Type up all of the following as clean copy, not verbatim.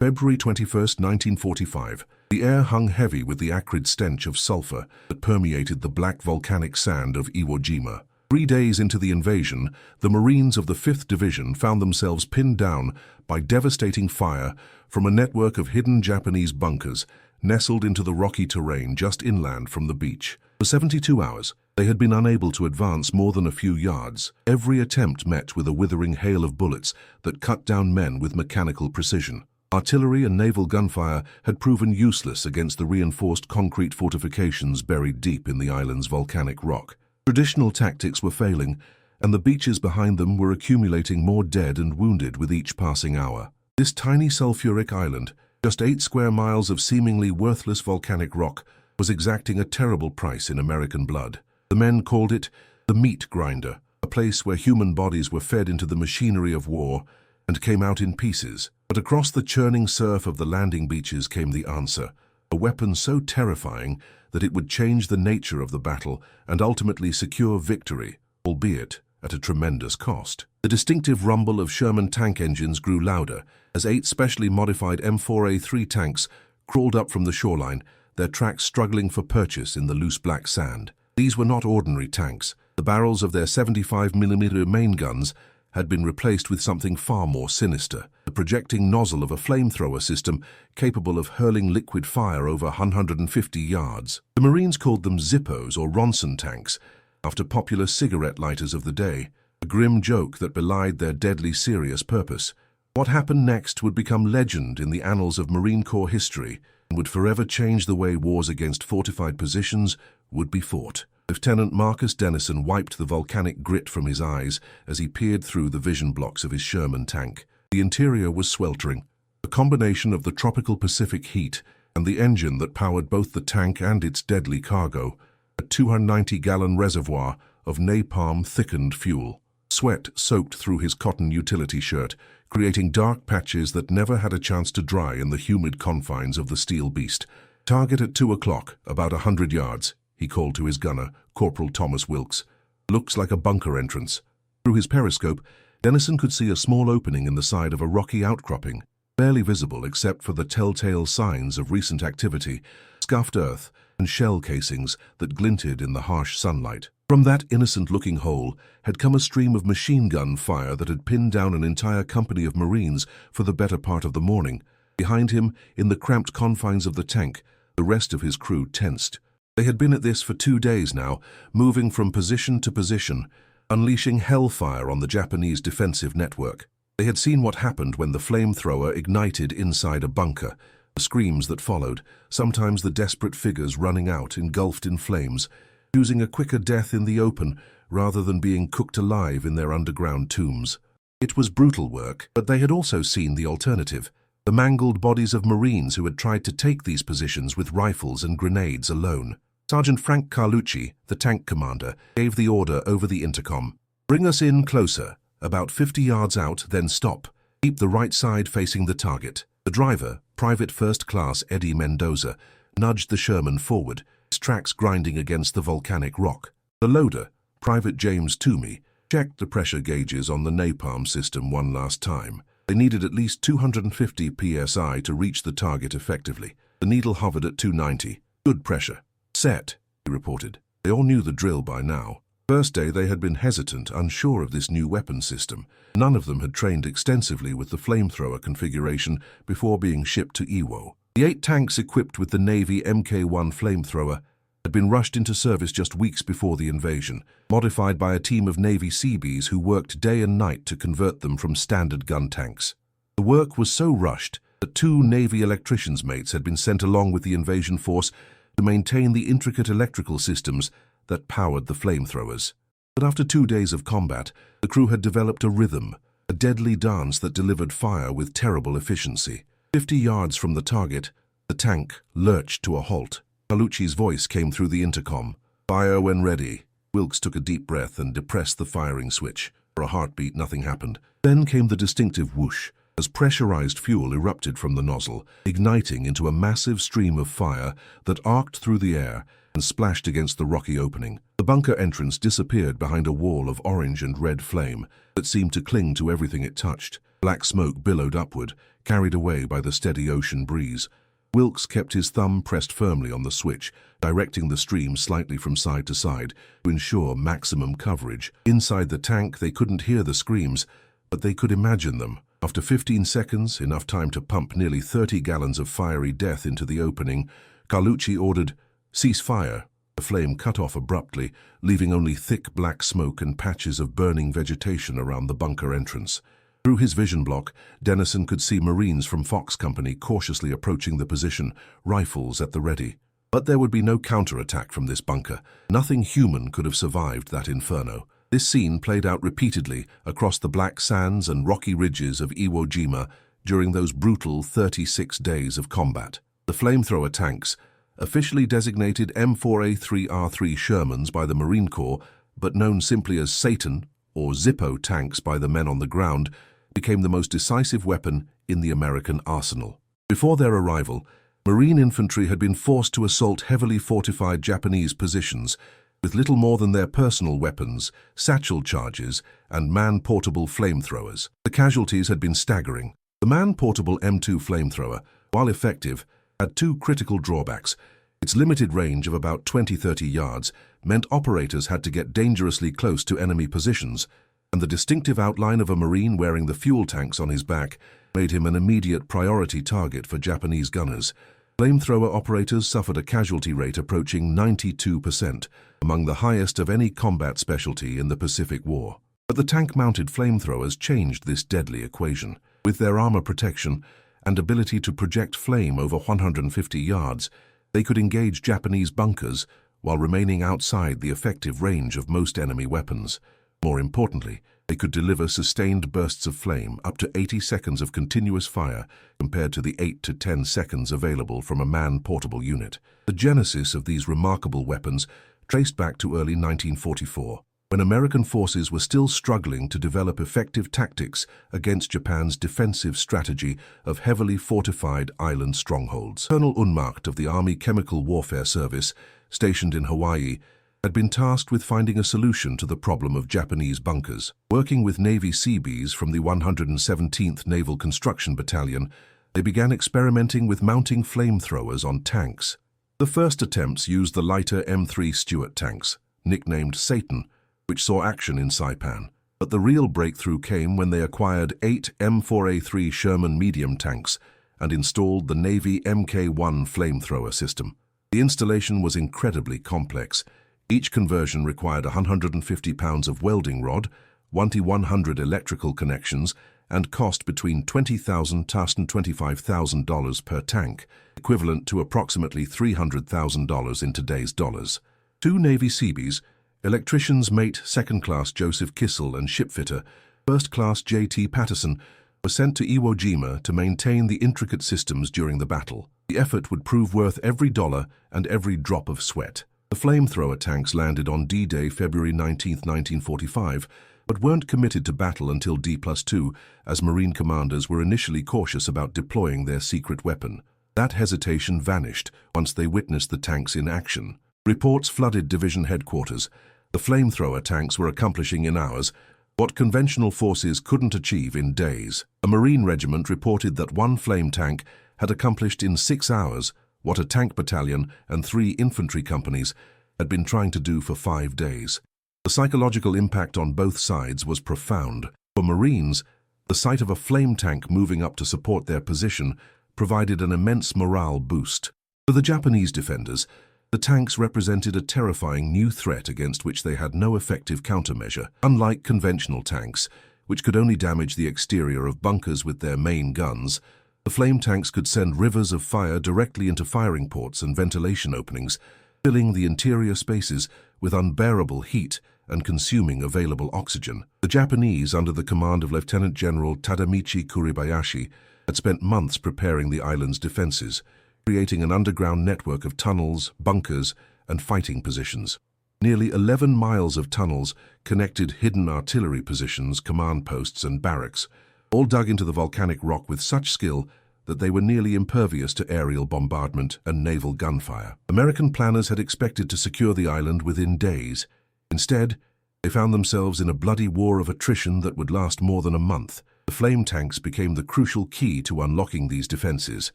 February 21, 1945. The air hung heavy with the acrid stench of sulfur that permeated the black volcanic sand of Iwo Jima. 3 days into the invasion, the Marines of the 5th Division found themselves pinned down by devastating fire from a network of hidden Japanese bunkers nestled into the rocky terrain just inland from the beach. For 72 hours, they had been unable to advance more than a few yards. Every attempt met with a withering hail of bullets that cut down men with mechanical precision. Artillery and naval gunfire had proven useless against the reinforced concrete fortifications buried deep in the island's volcanic rock. Traditional tactics were failing, and the beaches behind them were accumulating more dead and wounded with each passing hour. This tiny sulfuric island, just 8 square miles of seemingly worthless volcanic rock, was exacting a terrible price in American blood. The men called it the meat grinder, a place where human bodies were fed into the machinery of war and came out in pieces. But across the churning surf of the landing beaches came the answer, a weapon so terrifying that it would change the nature of the battle and ultimately secure victory, albeit at a tremendous cost. The distinctive rumble of Sherman tank engines grew louder as 8 specially modified M4A3 tanks crawled up from the shoreline, their tracks struggling for purchase in the loose black sand. These were not ordinary tanks. The barrels of their 75mm main guns had been replaced with something far more sinister, the projecting nozzle of a flamethrower system capable of hurling liquid fire over 150 yards. The Marines called them Zippos or Ronson tanks, after popular cigarette lighters of the day, a grim joke that belied their deadly serious purpose. What happened next would become legend in the annals of Marine Corps history and would forever change the way wars against fortified positions would be fought. Lieutenant Marcus Dennison wiped the volcanic grit from his eyes as he peered through the vision blocks of his Sherman tank. The interior was sweltering. A combination of the tropical Pacific heat and the engine that powered both the tank and its deadly cargo, a 290-gallon reservoir of napalm-thickened fuel. Sweat soaked through his cotton utility shirt, creating dark patches that never had a chance to dry in the humid confines of the steel beast. "Target at 2 o'clock, about 100 yards, he called to his gunner, Corporal Thomas Wilkes. "Looks like a bunker entrance." Through his periscope, Dennison could see a small opening in the side of a rocky outcropping, barely visible except for the telltale signs of recent activity, scuffed earth and shell casings that glinted in the harsh sunlight. From that innocent-looking hole had come a stream of machine gun fire that had pinned down an entire company of Marines for the better part of the morning. Behind him, in the cramped confines of the tank, the rest of his crew tensed. They had been at this for 2 days now, moving from position to position, unleashing hellfire on the Japanese defensive network. They had seen what happened when the flamethrower ignited inside a bunker, the screams that followed, sometimes the desperate figures running out engulfed in flames, choosing a quicker death in the open rather than being cooked alive in their underground tombs. It was brutal work, but they had also seen the alternative, the mangled bodies of Marines who had tried to take these positions with rifles and grenades alone. Sergeant Frank Carlucci, the tank commander, gave the order over the intercom. "Bring us in closer, about 50 yards out, then stop. Keep the right side facing the target." The driver, Private First Class Eddie Mendoza, nudged the Sherman forward, his tracks grinding against the volcanic rock. The loader, Private James Toomey, checked the pressure gauges on the napalm system one last time. They needed at least 250 psi to reach the target effectively. The needle hovered at 290. "Good pressure." "Set," he reported. They all knew the drill by now. First day they had been hesitant, unsure of this new weapon system. None of them had trained extensively with the flamethrower configuration before being shipped to Iwo. The 8 tanks equipped with the Navy Mk1 flamethrower had been rushed into service just weeks before the invasion, modified by a team of Navy Seabees who worked day and night to convert them from standard gun tanks. The work was so rushed that 2 Navy electricians' mates had been sent along with the invasion force to maintain the intricate electrical systems that powered the flamethrowers. But after 2 days of combat, the crew had developed a rhythm, a deadly dance that delivered fire with terrible efficiency. 50 yards from the target, the tank lurched to a halt. Carlucci's voice came through the intercom. "Fire when ready." Wilkes took a deep breath and depressed the firing switch. For a heartbeat, nothing happened. Then came the distinctive whoosh, as pressurized fuel erupted from the nozzle, igniting into a massive stream of fire that arced through the air and splashed against the rocky opening. The bunker entrance disappeared behind a wall of orange and red flame that seemed to cling to everything it touched. Black smoke billowed upward, carried away by the steady ocean breeze. Wilkes kept his thumb pressed firmly on the switch, directing the stream slightly from side to side to ensure maximum coverage. Inside the tank, they couldn't hear the screams, but they could imagine them. After 15 seconds, enough time to pump nearly 30 gallons of fiery death into the opening, Carlucci ordered, "Cease fire." The flame cut off abruptly, leaving only thick black smoke and patches of burning vegetation around the bunker entrance. Through his vision block, Dennison could see Marines from Fox Company cautiously approaching the position, rifles at the ready. But there would be no counterattack from this bunker. Nothing human could have survived that inferno. This scene played out repeatedly across the black sands and rocky ridges of Iwo Jima during those brutal 36 days of combat. The flamethrower tanks, officially designated M4A3 Shermans by the Marine Corps, but known simply as Satan or Zippo tanks by the men on the ground, became the most decisive weapon in the American arsenal. Before their arrival, Marine infantry had been forced to assault heavily fortified Japanese positions with little more than their personal weapons, satchel charges, and man-portable flamethrowers. The casualties had been staggering. The man-portable M2 flamethrower, while effective, had two critical drawbacks. Its limited range of about 20-30 yards meant operators had to get dangerously close to enemy positions, and the distinctive outline of a Marine wearing the fuel tanks on his back made him an immediate priority target for Japanese gunners. Flamethrower operators suffered a casualty rate approaching 92%, among the highest of any combat specialty in the Pacific War. But the tank-mounted flamethrowers changed this deadly equation. With their armor protection and ability to project flame over 150 yards, they could engage Japanese bunkers while remaining outside the effective range of most enemy weapons. More importantly, they could deliver sustained bursts of flame, up to 80 seconds of continuous fire, compared to the 8 to 10 seconds available from a man-portable unit. The genesis of these remarkable weapons traced back to early 1944, when American forces were still struggling to develop effective tactics against Japan's defensive strategy of heavily fortified island strongholds. Colonel Unmacht of the Army Chemical Warfare Service, stationed in Hawaii, had been tasked with finding a solution to the problem of Japanese bunkers. Working with Navy Seabees from the 117th Naval Construction Battalion, they began experimenting with mounting flamethrowers on tanks. The first attempts used the lighter M3 Stuart tanks, nicknamed Satan, which saw action in Saipan. But the real breakthrough came when they acquired 8 M4A3 Sherman medium tanks and installed the Navy Mk1 flamethrower system. The installation was incredibly complex. Each conversion required 150 pounds of welding rod, 100 electrical connections, and cost between $20,000 and $25,000 per tank, equivalent to approximately $300,000 in today's dollars. Two Navy Seabees, electricians mate Second Class Joseph Kissel and shipfitter First Class J.T. Patterson, were sent to Iwo Jima to maintain the intricate systems during the battle. The effort would prove worth every dollar and every drop of sweat. The flamethrower tanks landed on D-Day, February 19, 1945, but weren't committed to battle until D+2, as Marine commanders were initially cautious about deploying their secret weapon. That hesitation vanished once they witnessed the tanks in action. Reports flooded division headquarters. The flamethrower tanks were accomplishing in hours what conventional forces couldn't achieve in days. A Marine regiment reported that one flame tank had accomplished in 6 hours what a tank battalion and 3 infantry companies had been trying to do for 5 days. The psychological impact on both sides was profound. For Marines, the sight of a flame tank moving up to support their position provided an immense morale boost. For the Japanese defenders, the tanks represented a terrifying new threat against which they had no effective countermeasure. Unlike conventional tanks, which could only damage the exterior of bunkers with their main guns, the flame tanks could send rivers of fire directly into firing ports and ventilation openings, filling the interior spaces with unbearable heat and consuming available oxygen. The Japanese, under the command of Lieutenant General Tadamichi Kuribayashi, had spent months preparing the island's defenses, creating an underground network of tunnels, bunkers, and fighting positions. Nearly 11 miles of tunnels connected hidden artillery positions, command posts, and barracks, all dug into the volcanic rock with such skill that they were nearly impervious to aerial bombardment and naval gunfire. American planners had expected to secure the island within days. Instead, they found themselves in a bloody war of attrition that would last more than a month. The flame tanks became the crucial key to unlocking these defenses.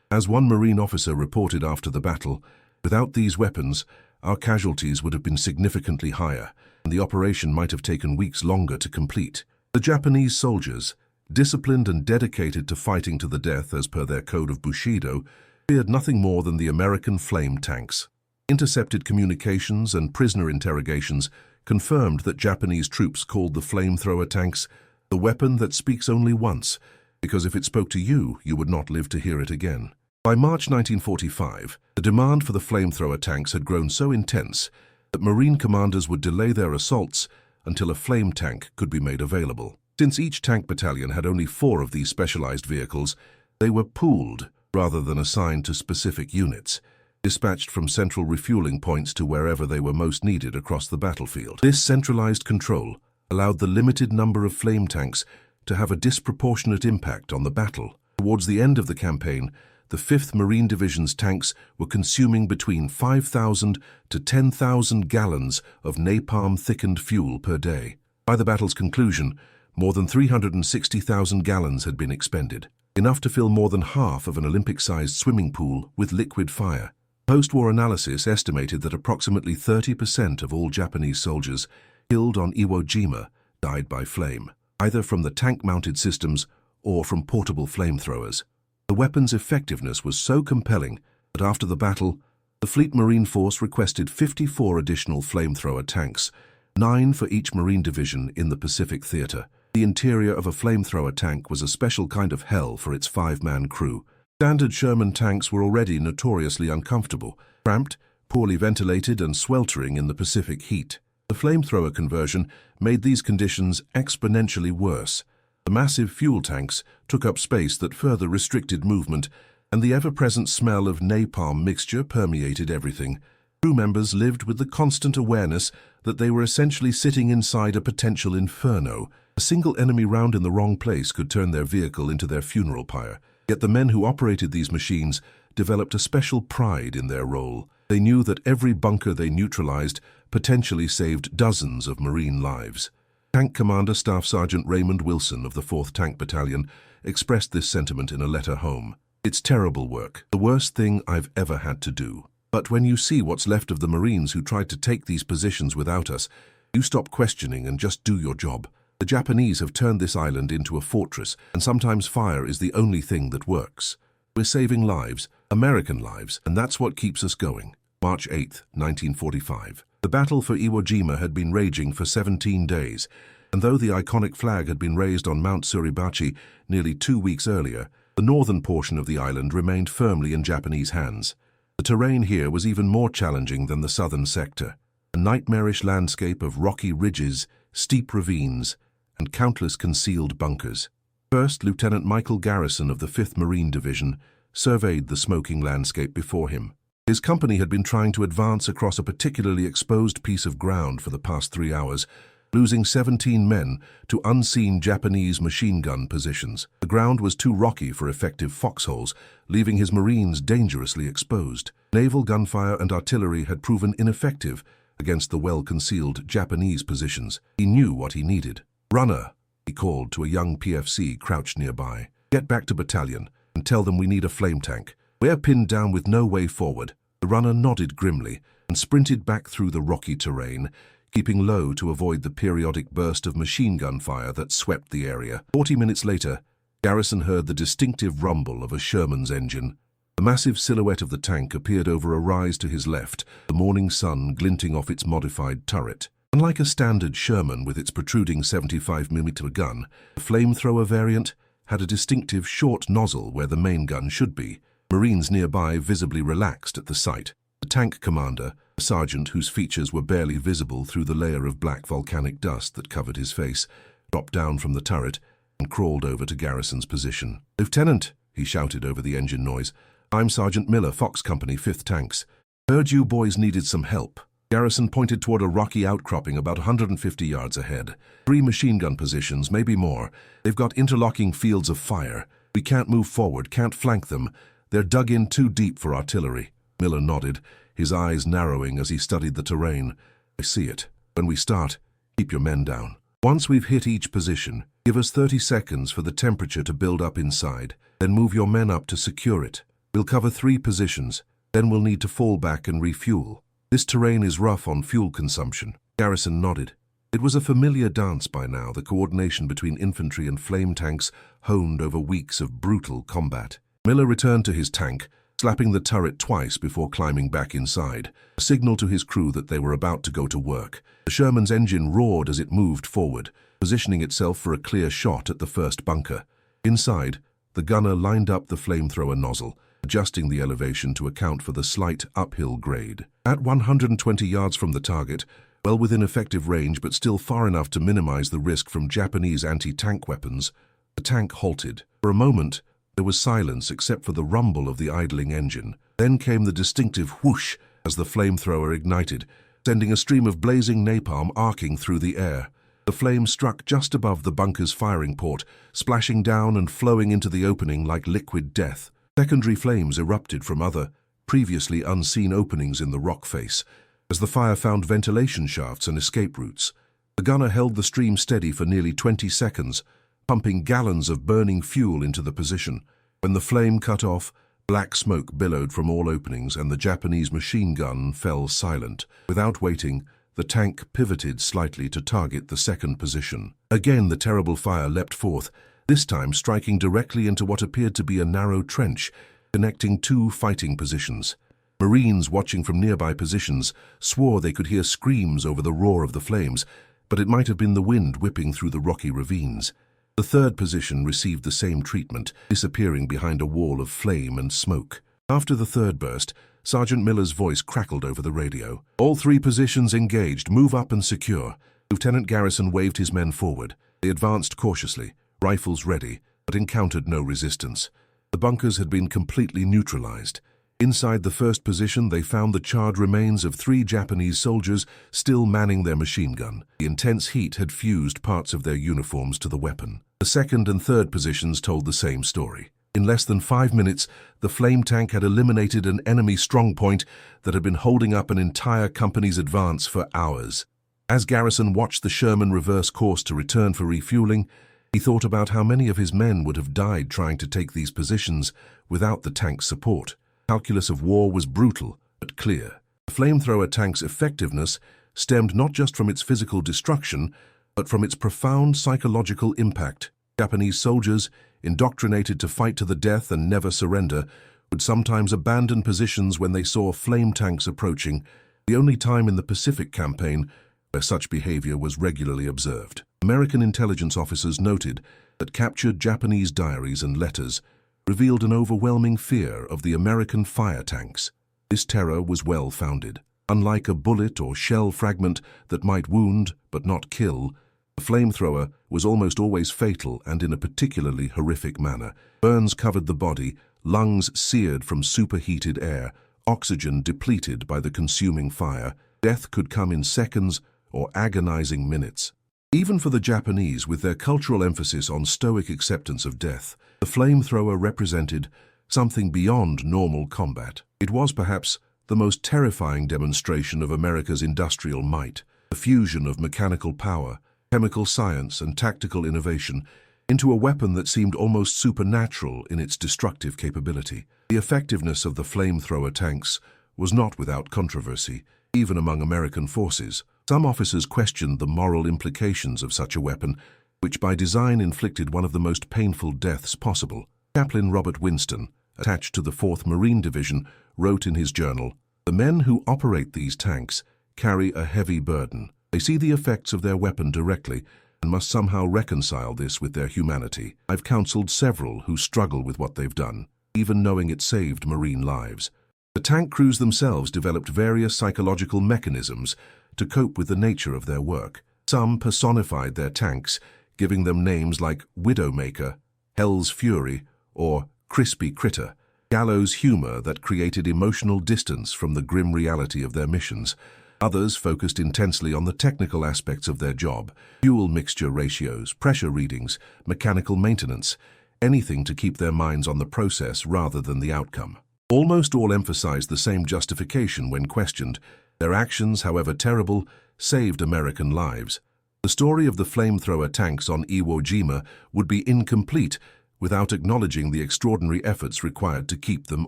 As one Marine officer reported after the battle, without these weapons, our casualties would have been significantly higher, and the operation might have taken weeks longer to complete. The Japanese soldiers, disciplined and dedicated to fighting to the death as per their code of Bushido, feared nothing more than the American flame tanks. Intercepted communications and prisoner interrogations confirmed that Japanese troops called the flamethrower tanks the weapon that speaks only once, because if it spoke to you, you would not live to hear it again. By March 1945, the demand for the flamethrower tanks had grown so intense that Marine commanders would delay their assaults until a flame tank could be made available. Since each tank battalion had only 4 of these specialized vehicles, they were pooled rather than assigned to specific units, dispatched from central refueling points to wherever they were most needed across the battlefield. This centralized control allowed the limited number of flame tanks to have a disproportionate impact on the battle. Towards the end of the campaign, the 5th Marine Division's tanks were consuming between 5,000 to 10,000 gallons of napalm-thickened fuel per day. By the battle's conclusion, more than 360,000 gallons had been expended, enough to fill more than half of an Olympic-sized swimming pool with liquid fire. Post-war analysis estimated that approximately 30% of all Japanese soldiers killed on Iwo Jima died by flame, either from the tank-mounted systems or from portable flamethrowers. The weapon's effectiveness was so compelling that after the battle, the Fleet Marine Force requested 54 additional flamethrower tanks, 9 for each Marine Division in the Pacific Theater. The interior of a flamethrower tank was a special kind of hell for its 5-man crew. Standard Sherman tanks were already notoriously uncomfortable, cramped, poorly ventilated, and sweltering in the Pacific heat. The flamethrower conversion made these conditions exponentially worse. The massive fuel tanks took up space that further restricted movement, and the ever-present smell of napalm mixture permeated everything. Crew members lived with the constant awareness that they were essentially sitting inside a potential inferno. A single enemy round in the wrong place could turn their vehicle into their funeral pyre. Yet the men who operated these machines developed a special pride in their role. They knew that every bunker they neutralized potentially saved dozens of Marine lives. Tank Commander Staff Sergeant Raymond Wilson of the 4th Tank Battalion expressed this sentiment in a letter home. "It's terrible work, the worst thing I've ever had to do. But when you see what's left of the Marines who tried to take these positions without us, you stop questioning and just do your job. The Japanese have turned this island into a fortress, and sometimes fire is the only thing that works. We're saving lives, American lives, and that's what keeps us going." March 8, 1945. The battle for Iwo Jima had been raging for 17 days, and though the iconic flag had been raised on Mount Suribachi nearly 2 weeks earlier, the northern portion of the island remained firmly in Japanese hands. The terrain here was even more challenging than the southern sector, a nightmarish landscape of rocky ridges, steep ravines, and countless concealed bunkers. First Lieutenant Michael Garrison of the 5th Marine Division surveyed the smoking landscape before him. His company had been trying to advance across a particularly exposed piece of ground for the past 3 hours, losing 17 men to unseen Japanese machine gun positions. The ground was too rocky for effective foxholes, leaving his Marines dangerously exposed. Naval gunfire and artillery had proven ineffective against the well-concealed Japanese positions. He knew what he needed. "Runner," he called to a young PFC crouched nearby. "Get back to battalion and tell them we need a flame tank. We're pinned down with no way forward." The runner nodded grimly and sprinted back through the rocky terrain, keeping low to avoid the periodic burst of machine gun fire that swept the area. 40 minutes later, Garrison heard the distinctive rumble of a Sherman's engine. The massive silhouette of the tank appeared over a rise to his left, the morning sun glinting off its modified turret. Unlike a standard Sherman with its protruding 75mm gun, the flamethrower variant had a distinctive short nozzle where the main gun should be. Marines nearby visibly relaxed at the sight. The tank commander, a sergeant whose features were barely visible through the layer of black volcanic dust that covered his face, dropped down from the turret and crawled over to Garrison's position. "Lieutenant," he shouted over the engine noise, "I'm Sergeant Miller, Fox Company, 5th Tanks. Heard you boys needed some help." Garrison pointed toward a rocky outcropping about 150 yards ahead. 3 machine gun positions, maybe more. They've got interlocking fields of fire. We can't move forward, can't flank them. They're dug in too deep for artillery." Miller nodded, his eyes narrowing as he studied the terrain. "I see it. When we start, keep your men down. Once we've hit each position, Give us 30 seconds for the temperature to build up inside, then move your men up to secure it. We'll cover 3 positions, then we'll need to fall back and refuel. This terrain is rough on fuel consumption. Garrison nodded. It was a familiar dance by now, the coordination between infantry and flame tanks honed over weeks of brutal combat. Miller returned to his tank, slapping the turret twice before climbing back inside, a signal to his crew that they were about to go to work. The Sherman's engine roared as it moved forward, positioning itself for a clear shot at the first bunker. Inside, the gunner lined up the flamethrower nozzle, adjusting the elevation to account for the slight uphill grade. At 120 yards from the target, well within effective range but still far enough to minimize the risk from Japanese anti-tank weapons, the tank halted. For a moment, there was silence except for the rumble of the idling engine. Then came the distinctive whoosh as the flamethrower ignited, sending a stream of blazing napalm arcing through the air. The flame struck just above the bunker's firing port, splashing down and flowing into the opening like liquid death. Secondary flames erupted from other, previously unseen openings in the rock face, as the fire found ventilation shafts and escape routes. The gunner held the stream steady for nearly 20 seconds, pumping gallons of burning fuel into the position. When the flame cut off, black smoke billowed from all openings and the Japanese machine gun fell silent. Without waiting, the tank pivoted slightly to target the second position. Again the terrible fire leapt forth, this time striking directly into what appeared to be a narrow trench, connecting 2 fighting positions. Marines watching from nearby positions swore they could hear screams over the roar of the flames, but it might have been the wind whipping through the rocky ravines. The third position received the same treatment, disappearing behind a wall of flame and smoke. After the third burst, Sergeant Miller's voice crackled over the radio. All 3 positions engaged, move up and secure. Lieutenant Garrison waved his men forward. They advanced cautiously, rifles ready, but encountered no resistance. The bunkers had been completely neutralized. Inside the first position, they found the charred remains of 3 Japanese soldiers still manning their machine gun. The intense heat had fused parts of their uniforms to the weapon. The second and third positions told the same story. In less than 5 minutes, the flame tank had eliminated an enemy strongpoint that had been holding up an entire company's advance for hours. As Garrison watched the Sherman reverse course to return for refueling, he thought about how many of his men would have died trying to take these positions without the tank's support. The calculus of war was brutal, but clear. The flamethrower tank's effectiveness stemmed not just from its physical destruction, but from its profound psychological impact. Japanese soldiers, indoctrinated to fight to the death and never surrender, would sometimes abandon positions when they saw flame tanks approaching, the only time in the Pacific campaign where such behavior was regularly observed. American intelligence officers noted that captured Japanese diaries and letters revealed an overwhelming fear of the American fire tanks. This terror was well-founded. Unlike a bullet or shell fragment that might wound but not kill, the flamethrower was almost always fatal and in a particularly horrific manner. Burns covered the body, lungs seared from superheated air, oxygen depleted by the consuming fire. Death could come in seconds or agonizing minutes. Even for the Japanese, with their cultural emphasis on stoic acceptance of death, the flamethrower represented something beyond normal combat. It was perhaps the most terrifying demonstration of America's industrial might, the fusion of mechanical power, chemical science, and tactical innovation into a weapon that seemed almost supernatural in its destructive capability. The effectiveness of the flamethrower tanks was not without controversy, even among American forces. Some officers questioned the moral implications of such a weapon, which by design inflicted one of the most painful deaths possible. Chaplain Robert Winston, attached to the 4th Marine Division, wrote in his journal, "The men who operate these tanks carry a heavy burden. They see the effects of their weapon directly and must somehow reconcile this with their humanity. I've counseled several who struggle with what they've done, even knowing it saved Marine lives." The tank crews themselves developed various psychological mechanisms to cope with the nature of their work. Some personified their tanks, giving them names like Widowmaker, Hell's Fury, or Crispy Critter, gallows humor that created emotional distance from the grim reality of their missions. Others focused intensely on the technical aspects of their job, fuel mixture ratios, pressure readings, mechanical maintenance, anything to keep their minds on the process rather than the outcome. Almost all emphasized the same justification when questioned. Their actions, however terrible, saved American lives. The story of the flamethrower tanks on Iwo Jima would be incomplete without acknowledging the extraordinary efforts required to keep them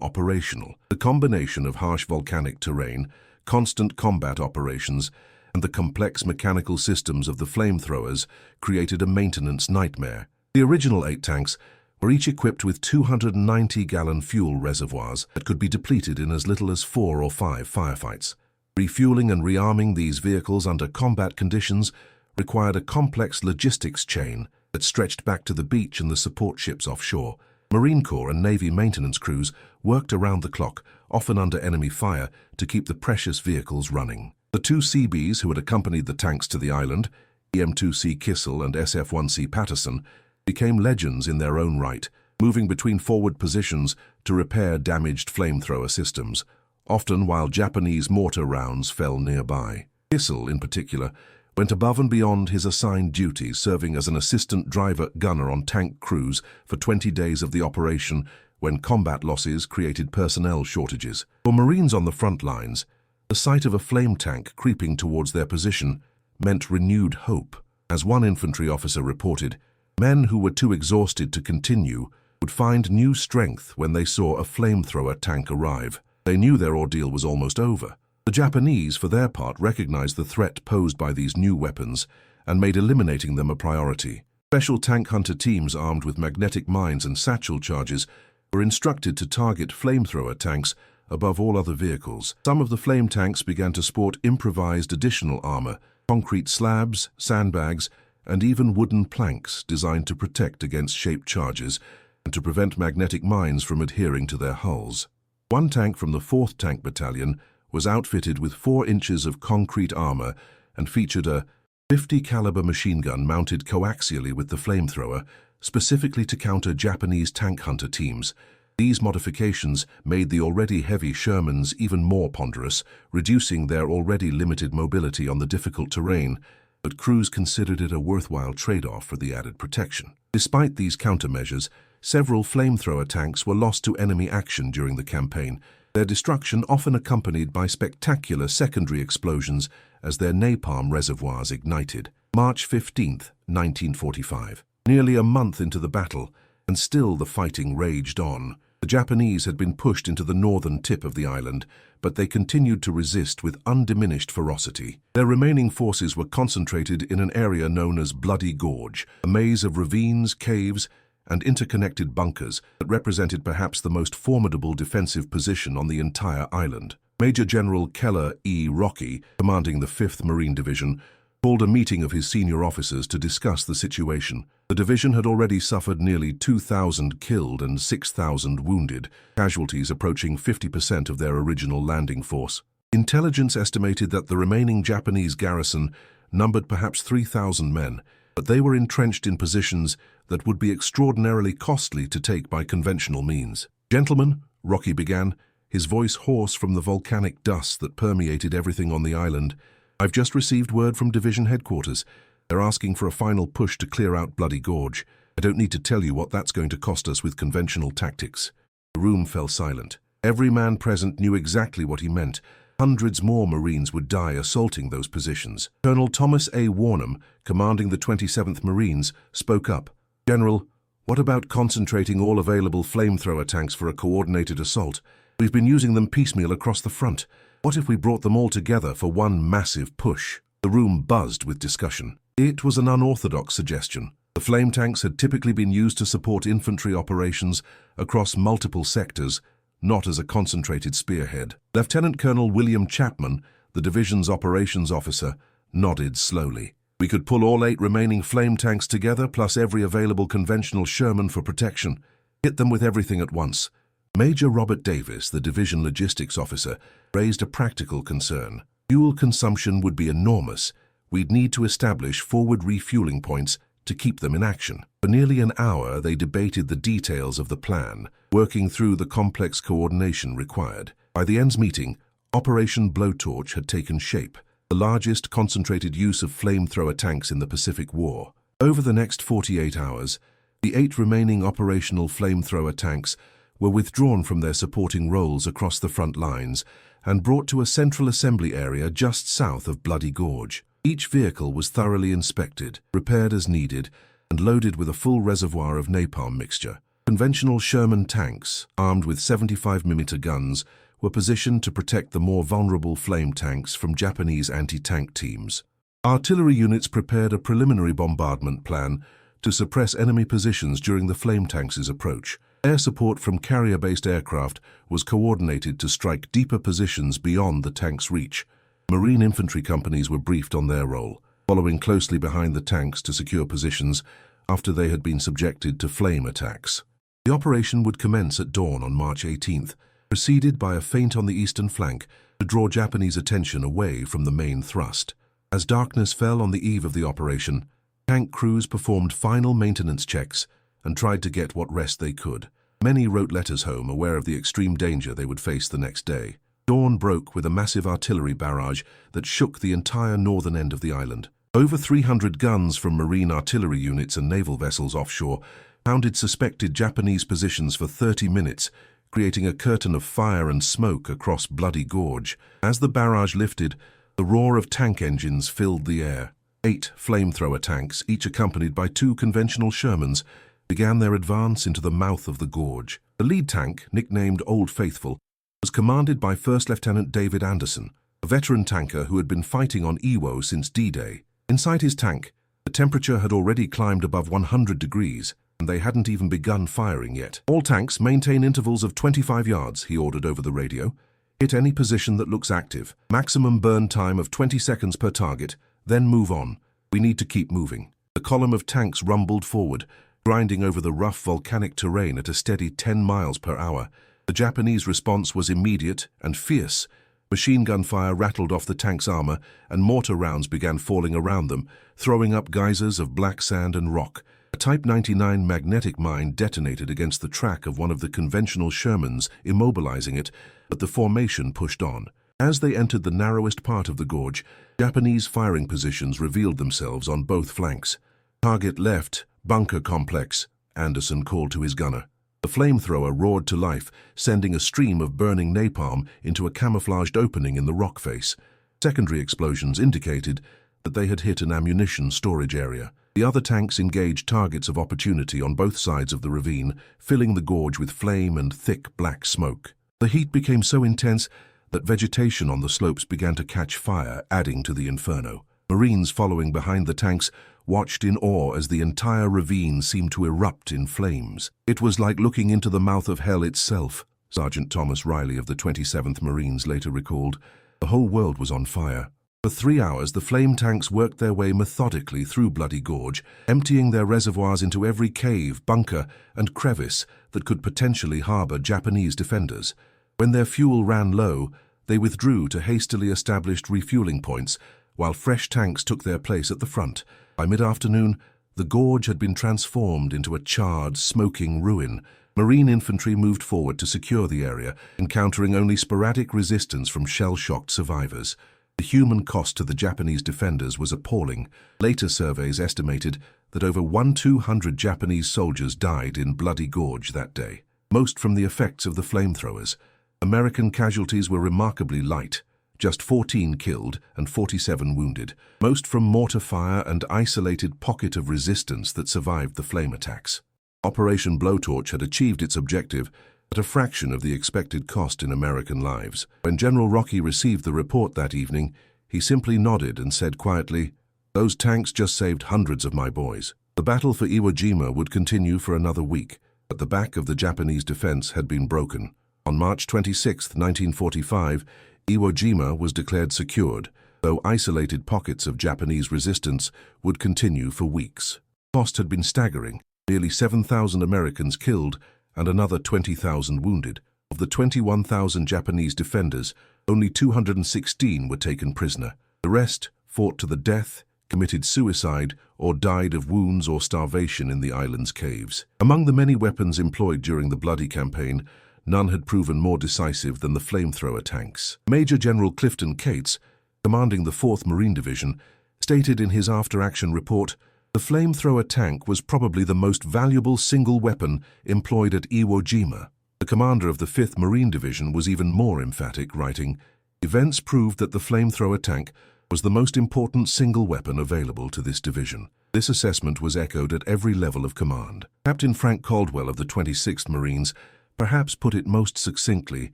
operational. The combination of harsh volcanic terrain, constant combat operations, and the complex mechanical systems of the flamethrowers created a maintenance nightmare. The original 8 tanks were each equipped with 290-gallon fuel reservoirs that could be depleted in as little as 4 or 5 firefights. Refueling and rearming these vehicles under combat conditions required a complex logistics chain that stretched back to the beach and the support ships offshore. Marine Corps and Navy maintenance crews worked around the clock, often under enemy fire, to keep the precious vehicles running. The 2 Seabees who had accompanied the tanks to the island, EM-2C Kissel and SF-1C Patterson, became legends in their own right, moving between forward positions to repair damaged flamethrower systems, often while Japanese mortar rounds fell nearby. Kissel, in particular, went above and beyond his assigned duties, serving as an assistant driver gunner on tank crews for 20 days of the operation when combat losses created personnel shortages. For Marines on the front lines, the sight of a flame tank creeping towards their position meant renewed hope. As one infantry officer reported, men who were too exhausted to continue would find new strength when they saw a flamethrower tank arrive. They knew their ordeal was almost over. The Japanese, for their part, recognized the threat posed by these new weapons and made eliminating them a priority. Special tank hunter teams armed with magnetic mines and satchel charges were instructed to target flamethrower tanks above all other vehicles. Some of the flame tanks began to sport improvised additional armor, concrete slabs, sandbags, and even wooden planks designed to protect against shaped charges and to prevent magnetic mines from adhering to their hulls. One tank from the 4th Tank Battalion was outfitted with 4 inches of concrete armor and featured a 50 caliber machine gun mounted coaxially with the flamethrower, specifically to counter Japanese tank hunter teams. These modifications made the already heavy Shermans even more ponderous, reducing their already limited mobility on the difficult terrain, but crews considered it a worthwhile trade-off for the added protection. Despite these countermeasures, several flamethrower tanks were lost to enemy action during the campaign, their destruction often accompanied by spectacular secondary explosions as their napalm reservoirs ignited. March 15, 1945. Nearly a month into the battle, and still the fighting raged on. The Japanese had been pushed into the northern tip of the island, but they continued to resist with undiminished ferocity. Their remaining forces were concentrated in an area known as Bloody Gorge, a maze of ravines, caves, and interconnected bunkers that represented perhaps the most formidable defensive position on the entire island. Major General Keller E. Rocky, commanding the 5th Marine Division, called a meeting of his senior officers to discuss the situation. The division had already suffered nearly 2,000 killed and 6,000 wounded, casualties approaching 50% of their original landing force. Intelligence estimated that the remaining Japanese garrison numbered perhaps 3,000 men, but they were entrenched in positions that would be extraordinarily costly to take by conventional means. "Gentlemen," Rocky began, his voice hoarse from the volcanic dust that permeated everything on the island, "I've just received word from division headquarters. They're asking for a final push to clear out Bloody Gorge. I don't need to tell you what that's going to cost us with conventional tactics." The room fell silent. Every man present knew exactly what he meant. Hundreds more Marines would die assaulting those positions. Colonel Thomas A. Warnham, commanding the 27th Marines, spoke up. "General, what about concentrating all available flamethrower tanks for a coordinated assault? We've been using them piecemeal across the front. What if we brought them all together for one massive push?" The room buzzed with discussion. It was an unorthodox suggestion. The flame tanks had typically been used to support infantry operations across multiple sectors, not as a concentrated spearhead. Lieutenant Colonel William Chapman, the division's operations officer, nodded slowly. "We could pull all 8 remaining flame tanks together, plus every available conventional Sherman for protection. Hit them with everything at once." Major Robert Davis, the division logistics officer, raised a practical concern. Fuel consumption would be enormous. We'd need to establish forward refueling points to keep them in action. For nearly an hour, they debated the details of the plan, working through the complex coordination required. By the end's meeting, Operation Blowtorch had taken shape, the largest concentrated use of flamethrower tanks in the Pacific War. Over the next 48 hours, the 8 remaining operational flamethrower tanks were withdrawn from their supporting roles across the front lines and brought to a central assembly area just south of Bloody Gorge. Each vehicle was thoroughly inspected, repaired as needed, and loaded with a full reservoir of napalm mixture. Conventional Sherman tanks, armed with 75mm guns, were positioned to protect the more vulnerable flame tanks from Japanese anti-tank teams. Artillery units prepared a preliminary bombardment plan to suppress enemy positions during the flame tanks' approach. Air support from carrier-based aircraft was coordinated to strike deeper positions beyond the tank's reach. Marine infantry companies were briefed on their role, following closely behind the tanks to secure positions after they had been subjected to flame attacks. The operation would commence at dawn on March 18th, preceded by a feint on the eastern flank to draw Japanese attention away from the main thrust. As darkness fell on the eve of the operation, tank crews performed final maintenance checks and tried to get what rest they could. Many wrote letters home, aware of the extreme danger they would face the next day. Dawn broke with a massive artillery barrage that shook the entire northern end of the island. Over 300 guns from marine artillery units and naval vessels offshore pounded suspected Japanese positions for 30 minutes, creating a curtain of fire and smoke across Bloody Gorge. As the barrage lifted, the roar of tank engines filled the air. 8 flamethrower tanks, each accompanied by 2 conventional Shermans, began their advance into the mouth of the gorge. The lead tank, nicknamed Old Faithful, was commanded by First Lieutenant David Anderson, a veteran tanker who had been fighting on Iwo since D-Day. Inside his tank, the temperature had already climbed above 100 degrees, and they hadn't even begun firing yet. "All tanks maintain intervals of 25 yards, he ordered over the radio. "Hit any position that looks active. Maximum burn time of 20 seconds per target, then move on. We need to keep moving." The column of tanks rumbled forward, grinding over the rough volcanic terrain at a steady 10 miles per hour. The Japanese response was immediate and fierce. Machine gun fire rattled off the tank's armor, and mortar rounds began falling around them, throwing up geysers of black sand and rock. A Type 99 magnetic mine detonated against the track of one of the conventional Shermans, immobilizing it, but the formation pushed on. As they entered the narrowest part of the gorge, Japanese firing positions revealed themselves on both flanks. "Target left, bunker complex," Anderson called to his gunner. The flamethrower roared to life, sending a stream of burning napalm into a camouflaged opening in the rock face. Secondary explosions indicated that they had hit an ammunition storage area. The other tanks engaged targets of opportunity on both sides of the ravine, filling the gorge with flame and thick black smoke. The heat became so intense that vegetation on the slopes began to catch fire, adding to the inferno. Marines following behind the tanks watched in awe as the entire ravine seemed to erupt in flames. "It was like looking into the mouth of hell itself," Sergeant Thomas Riley of the 27th Marines later recalled. "The whole world was on fire." For 3 hours, the flame tanks worked their way methodically through Bloody Gorge, emptying their reservoirs into every cave, bunker, and crevice that could potentially harbor Japanese defenders. When their fuel ran low, they withdrew to hastily established refueling points, while fresh tanks took their place at the front. By mid-afternoon, the gorge had been transformed into a charred, smoking ruin. Marine infantry moved forward to secure the area, encountering only sporadic resistance from shell-shocked survivors. The human cost to the Japanese defenders was appalling. Later surveys estimated that over 1,200 Japanese soldiers died in Bloody Gorge that day, most from the effects of the flamethrowers. American casualties were remarkably light, just 14 killed and 47 wounded, most from mortar fire and isolated pocket of resistance that survived the flame attacks. Operation Blowtorch had achieved its objective at a fraction of the expected cost in American lives. When General Rocky received the report that evening, he simply nodded and said quietly, "Those tanks just saved hundreds of my boys." The battle for Iwo Jima would continue for another week, but the back of the Japanese defense had been broken. On March 26, 1945, Iwo Jima was declared secured, though isolated pockets of Japanese resistance would continue for weeks. The cost had been staggering, nearly 7,000 Americans killed and another 20,000 wounded. Of the 21,000 Japanese defenders, only 216 were taken prisoner. The rest fought to the death, committed suicide, or died of wounds or starvation in the island's caves. Among the many weapons employed during the bloody campaign, none had proven more decisive than the flamethrower tanks. Major General Clifton Cates, commanding the 4th Marine Division, stated in his after-action report, "The flamethrower tank was probably the most valuable single weapon employed at Iwo Jima." The commander of the 5th Marine Division was even more emphatic, writing, "Events proved that the flamethrower tank was the most important single weapon available to this division. This assessment was echoed at every level of command. Captain Frank Caldwell of the 26th Marines perhaps put it most succinctly.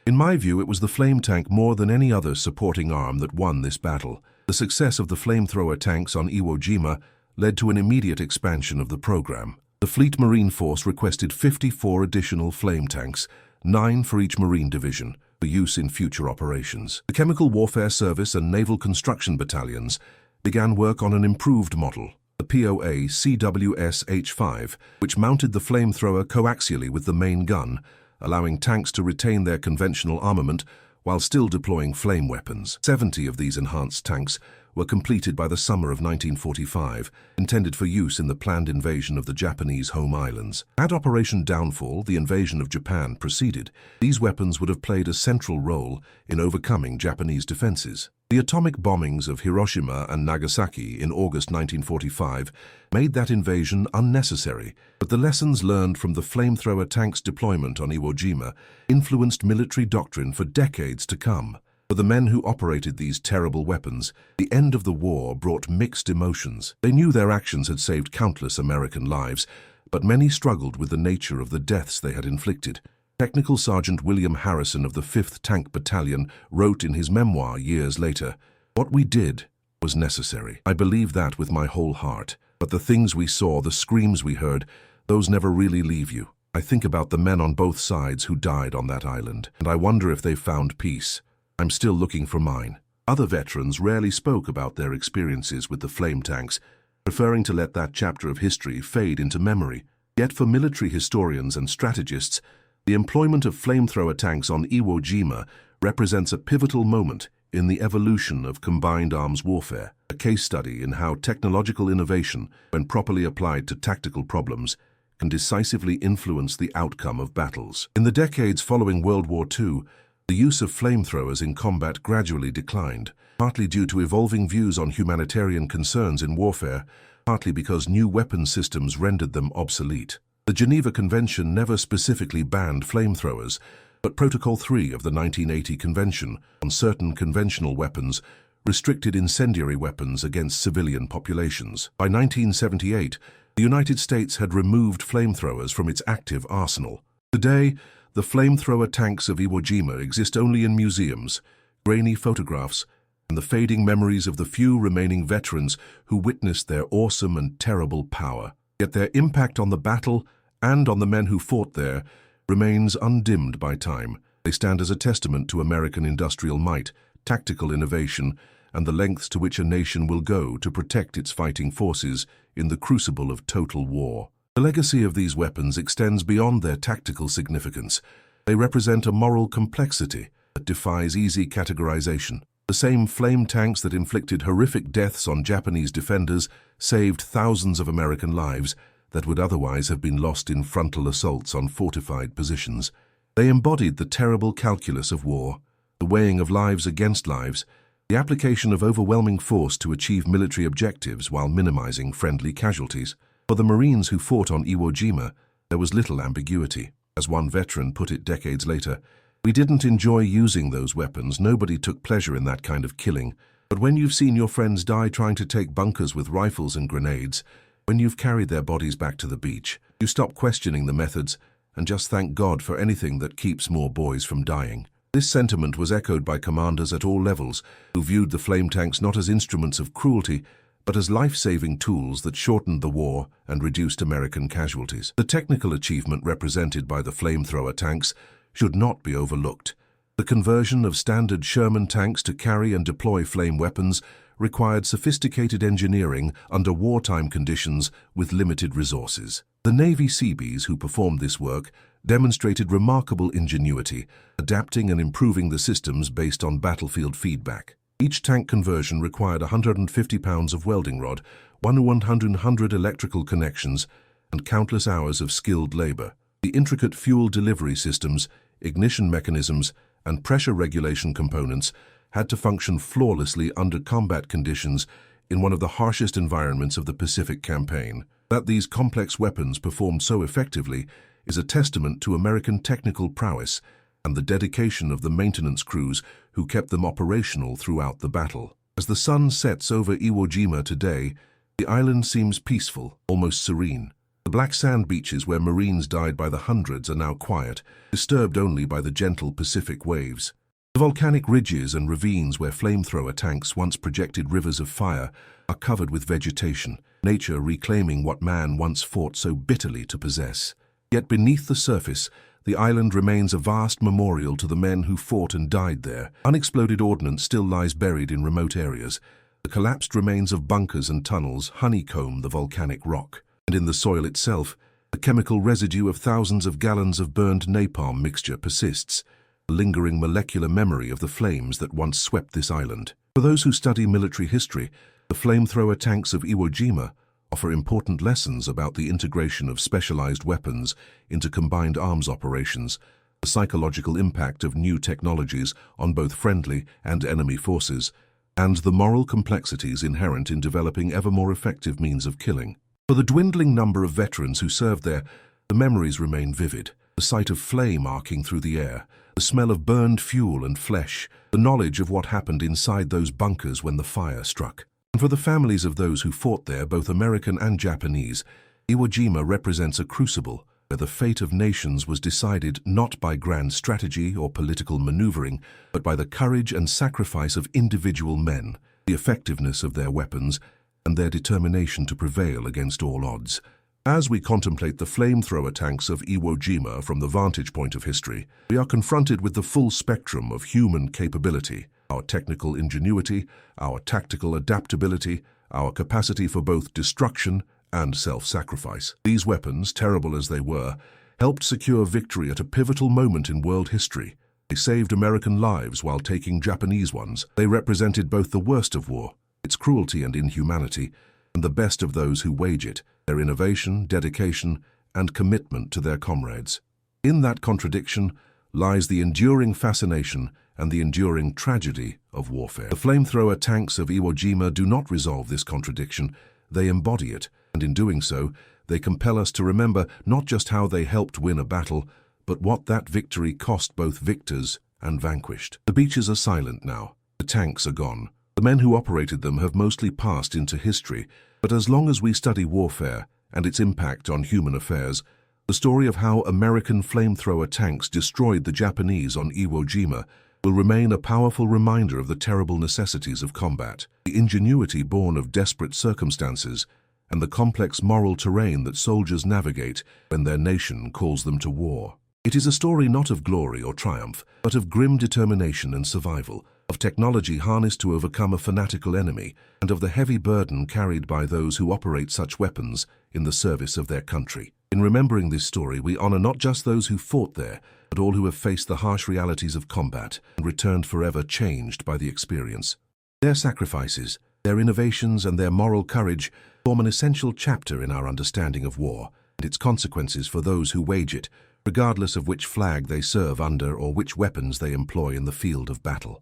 In my view, it was the flame tank more than any other supporting arm that won this battle. The success of the flamethrower tanks on Iwo Jima led to an immediate expansion of the program. The Fleet Marine Force requested 54 additional flame tanks, 9 for each Marine division, for use in future operations. The Chemical Warfare Service and Naval Construction Battalions began work on an improved model, the POA CWS-H5, which mounted the flamethrower coaxially with the main gun, allowing tanks to retain their conventional armament while still deploying flame weapons. 70 of these enhanced tanks were completed by the summer of 1945, intended for use in the planned invasion of the Japanese home islands. Had Operation Downfall, the invasion of Japan, proceeded, these weapons would have played a central role in overcoming Japanese defenses. The atomic bombings of Hiroshima and Nagasaki in August 1945 made that invasion unnecessary, but the lessons learned from the flamethrower tanks' deployment on Iwo Jima influenced military doctrine for decades to come. For the men who operated these terrible weapons, the end of the war brought mixed emotions. They knew their actions had saved countless American lives, but many struggled with the nature of the deaths they had inflicted. Technical Sergeant William Harrison of the 5th Tank Battalion wrote in his memoir years later, "What we did was necessary. I believe that with my whole heart. But the things we saw, the screams we heard, those never really leave you. I think about the men on both sides who died on that island, and I wonder if they found peace. I'm still looking for mine." Other veterans rarely spoke about their experiences with the flame tanks, preferring to let that chapter of history fade into memory. Yet for military historians and strategists, the employment of flamethrower tanks on Iwo Jima represents a pivotal moment in the evolution of combined arms warfare, a case study in how technological innovation, when properly applied to tactical problems, can decisively influence the outcome of battles. In the decades following World War II, the use of flamethrowers in combat gradually declined, partly due to evolving views on humanitarian concerns in warfare, partly because new weapon systems rendered them obsolete. The Geneva Convention never specifically banned flamethrowers, but Protocol 3 of the 1980 Convention on certain conventional weapons restricted incendiary weapons against civilian populations. By 1978, the United States had removed flamethrowers from its active arsenal. Today, the flamethrower tanks of Iwo Jima exist only in museums, grainy photographs, and the fading memories of the few remaining veterans who witnessed their awesome and terrible power. Yet their impact on the battle and on the men who fought there remains undimmed by time. They stand as a testament to American industrial might, tactical innovation, and the lengths to which a nation will go to protect its fighting forces in the crucible of total war. The legacy of these weapons extends beyond their tactical significance. They represent a moral complexity that defies easy categorization. The same flame tanks that inflicted horrific deaths on Japanese defenders saved thousands of American lives that would otherwise have been lost in frontal assaults on fortified positions. They embodied the terrible calculus of war, the weighing of lives against lives, the application of overwhelming force to achieve military objectives while minimizing friendly casualties. For the Marines who fought on Iwo Jima, there was little ambiguity. As one veteran put it decades later, "We didn't enjoy using those weapons, nobody took pleasure in that kind of killing. But when you've seen your friends die trying to take bunkers with rifles and grenades, when you've carried their bodies back to the beach, you stop questioning the methods and just thank God for anything that keeps more boys from dying." This sentiment was echoed by commanders at all levels who viewed the flame tanks not as instruments of cruelty, but as life-saving tools that shortened the war and reduced American casualties. The technical achievement represented by the flamethrower tanks should not be overlooked. The conversion of standard Sherman tanks to carry and deploy flame weapons required sophisticated engineering under wartime conditions with limited resources. The Navy Seabees who performed this work demonstrated remarkable ingenuity, adapting and improving the systems based on battlefield feedback. Each tank conversion required 150 pounds of welding rod, 100 electrical connections, and countless hours of skilled labor. The intricate fuel delivery systems, ignition mechanisms, and pressure regulation components had to function flawlessly under combat conditions in one of the harshest environments of the Pacific Campaign. That these complex weapons performed so effectively is a testament to American technical prowess and the dedication of the maintenance crews who kept them operational throughout the battle. As the sun sets over Iwo Jima today, the island seems peaceful, almost serene. The black sand beaches where Marines died by the hundreds are now quiet, disturbed only by the gentle Pacific waves. The volcanic ridges and ravines where flamethrower tanks once projected rivers of fire are covered with vegetation, nature reclaiming what man once fought so bitterly to possess. Yet beneath the surface, the island remains a vast memorial to the men who fought and died there. Unexploded ordnance still lies buried in remote areas. The collapsed remains of bunkers and tunnels honeycomb the volcanic rock. And in the soil itself, the chemical residue of thousands of gallons of burned napalm mixture persists, a lingering molecular memory of the flames that once swept this island. For those who study military history, the flamethrower tanks of Iwo Jima offer important lessons about the integration of specialized weapons into combined arms operations, the psychological impact of new technologies on both friendly and enemy forces, and the moral complexities inherent in developing ever more effective means of killing. For the dwindling number of veterans who served there, the memories remain vivid. The sight of flame arcing through the air, the smell of burned fuel and flesh, the knowledge of what happened inside those bunkers when the fire struck. And for the families of those who fought there, both American and Japanese, Iwo Jima represents a crucible where the fate of nations was decided not by grand strategy or political maneuvering, but by the courage and sacrifice of individual men, the effectiveness of their weapons, and their determination to prevail against all odds. As we contemplate the flamethrower tanks of Iwo Jima from the vantage point of history, we are confronted with the full spectrum of human capability, our technical ingenuity, our tactical adaptability, our capacity for both destruction and self-sacrifice. These weapons, terrible as they were, helped secure victory at a pivotal moment in world history. They saved American lives while taking Japanese ones. They represented both the worst of war, its cruelty and inhumanity, and the best of those who wage it, their innovation, dedication, and commitment to their comrades. In that contradiction lies the enduring fascination and the enduring tragedy of warfare. The flamethrower tanks of Iwo Jima do not resolve this contradiction, they embody it, and in doing so, they compel us to remember not just how they helped win a battle, but what that victory cost both victors and vanquished. The beaches are silent now, the tanks are gone. The men who operated them have mostly passed into history, but as long as we study warfare and its impact on human affairs, the story of how American flamethrower tanks destroyed the Japanese on Iwo Jima will remain a powerful reminder of the terrible necessities of combat, the ingenuity born of desperate circumstances, and the complex moral terrain that soldiers navigate when their nation calls them to war. It is a story not of glory or triumph, but of grim determination and survival, of technology harnessed to overcome a fanatical enemy, and of the heavy burden carried by those who operate such weapons in the service of their country. In remembering this story, we honor not just those who fought there, but all who have faced the harsh realities of combat and returned forever changed by the experience. Their sacrifices, their innovations, and their moral courage form an essential chapter in our understanding of war and its consequences for those who wage it, regardless of which flag they serve under or which weapons they employ in the field of battle.